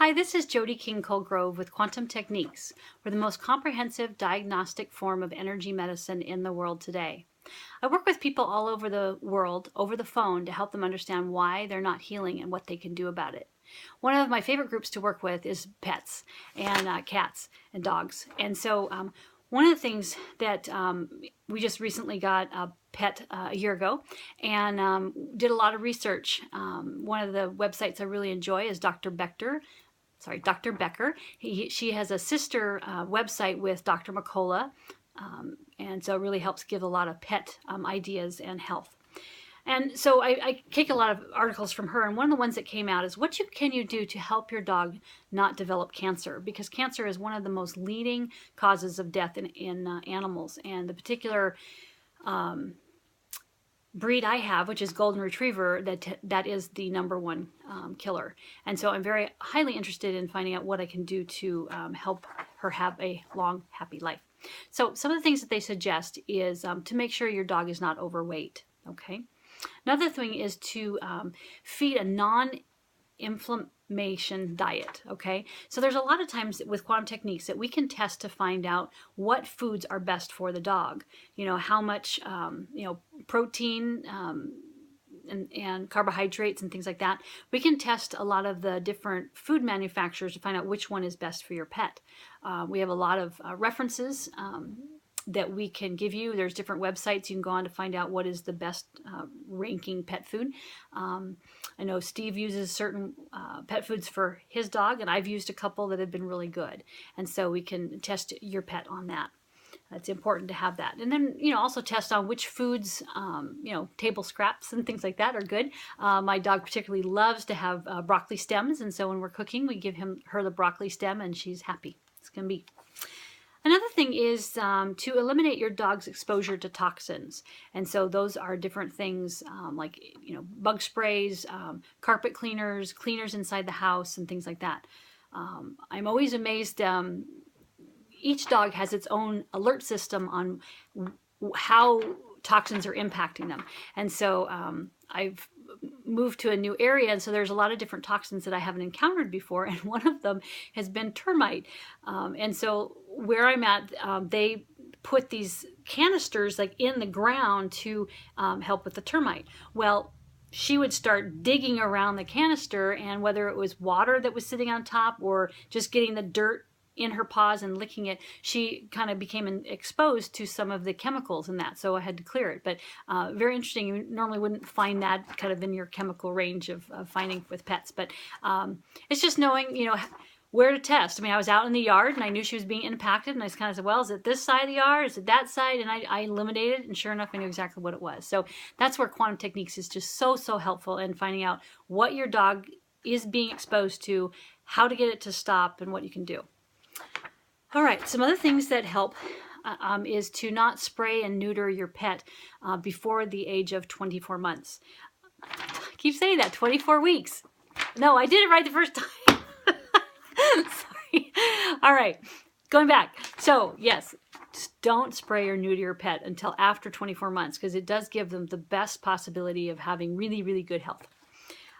Hi, this is Jody King Colegrove with Quantum Techniques. We're the most comprehensive diagnostic form of energy medicine in the world today. I work with people all over the world over the phone to help them understand why they're not healing and what they can do about it. One of my favorite groups to work with is pets and cats and dogs. And so one of the things that we just recently got a pet a year ago and did a lot of research. One of the websites I really enjoy is Dr. Becker. She has a sister website with Dr. McCullough, and so it really helps give a lot of pet ideas and health. And so I take a lot of articles from her, and one of the ones that came out is can you do to help your dog not develop cancer? Because cancer is one of the most leading causes of death in animals, and the particular breed I have, which is Golden Retriever, that is the #1 killer. And so I'm very highly interested in finding out what I can do to help her have a long, happy life. So some of the things that they suggest is to make sure your dog is not overweight, okay? Another thing is to feed a non-inflammation diet, okay? So there's a lot of times with quantum techniques that we can test to find out what foods are best for the dog. You know, how much, protein and carbohydrates and things like that. We can test a lot of the different food manufacturers to find out which one is best for your pet. We have a lot of references that we can give you. There's different websites you can go on to find out what is the best ranking pet food. I know Steve uses certain pet foods for his dog, and I've used a couple that have been really good. And so we can test your pet on that. It's important to have that. And then, also test on which foods, table scraps and things like that are good. My dog particularly loves to have broccoli stems. And so when we're cooking, we give her the broccoli stem and she's happy. It's going to be. Another thing is to eliminate your dog's exposure to toxins. And so those are different things like, bug sprays, carpet cleaners, cleaners inside the house, and things like that. I'm always amazed. Each dog has its own alert system on how toxins are impacting them. And so I've moved to a new area, and so there's a lot of different toxins that I haven't encountered before, and one of them has been termite. And so where I'm at, they put these canisters like in the ground to help with the termite. Well, she would start digging around the canister, and whether it was water that was sitting on top or just getting the dirt in her paws and licking it, she kind of became exposed to some of the chemicals in that, so I had to clear it. But very interesting. You normally wouldn't find that kind of in your chemical range of finding with pets, but it's just knowing, where to test. I mean, I was out in the yard and I knew she was being impacted, and I just kind of said, well, is it this side of the yard? Is it that side? And I eliminated it, and sure enough, I knew exactly what it was. So that's where quantum techniques is just so helpful in finding out what your dog is being exposed to, how to get it to stop, and what you can do. All right, some other things that help is to not spray and neuter your pet before the age of 24 months. I keep saying that, 24 weeks. No, I did it right the first time. Sorry. All right, going back. So yes, just don't spray or neuter your pet until after 24 months because it does give them the best possibility of having really, really good health.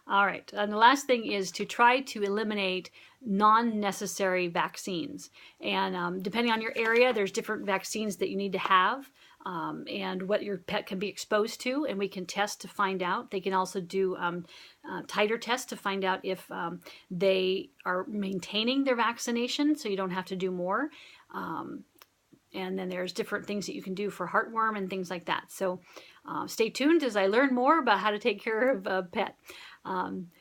All right, and the last thing is to try to eliminate non-necessary vaccines. And depending on your area, there's different vaccines that you need to have and what your pet can be exposed to, and we can test to find out. They can also do titer tests to find out if they are maintaining their vaccination, so you don't have to do more. And then there's different things that you can do for heartworm and things like that. So stay tuned as I learn more about how to take care of a pet.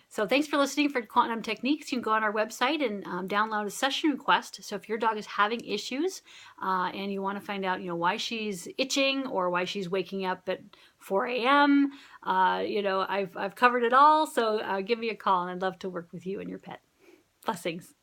So thanks for listening for Quantum Techniques. You can go on our website and download a session request. So if your dog is having issues and you want to find out, why she's itching or why she's waking up at 4 a.m., I've covered it all. So give me a call, and I'd love to work with you and your pet. Blessings.